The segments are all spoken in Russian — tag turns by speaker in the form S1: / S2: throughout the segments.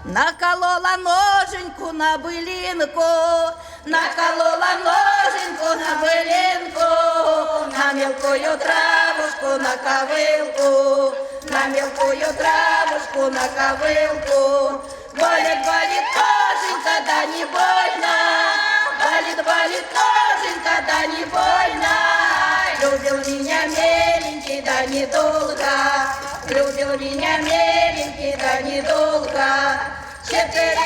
S1: Наколола ноженьку на былинку, наколола ноженьку на былинку, на мелкую травушку, на ковылку, на мелкую травушку, на ковылку. Болит, болит ноженька, да не больно, болит, болит ноженька, да не больно. Любил меня меленький, да недолго, любил меня меленький, да недолго. 4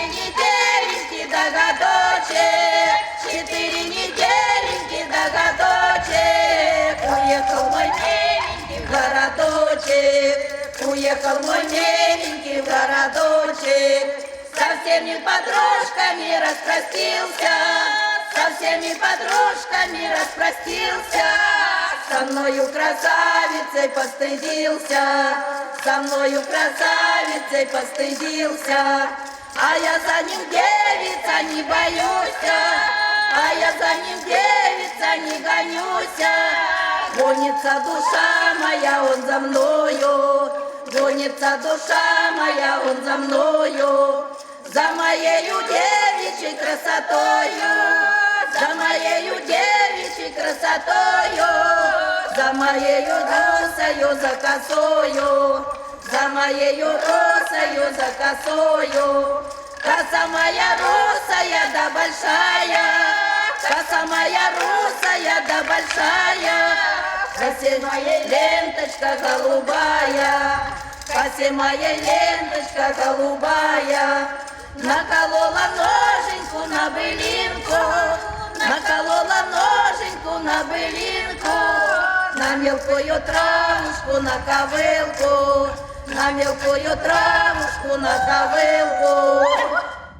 S1: недельки до годочек, 4 недельки до годочек. Уехал мой миленький в городочек, уехал мой миленький в городочек. Со всеми подружками распростился, со всеми подружками распростился. Со мною красавицей постыдился, со мною красавицей постыдился. А я за ним девица не боюсь, а я за ним девица не гонюсь. Гонится душа моя, он за мною, гонится душа моя, он за мною. За моею девичьей красотою, за моею девичьей красотою, за моею росою, за косою, за моею росою, за косою. Коса моя русая да большая, коса моя русая да большая. Косе моей ленточка голубая, косе моей ленточка голубая. Наколола ноженьку на былинку, наколола ноженьку на былинку, на мелкую травушку, на ковылку, на мелкую травушку, на ковылку.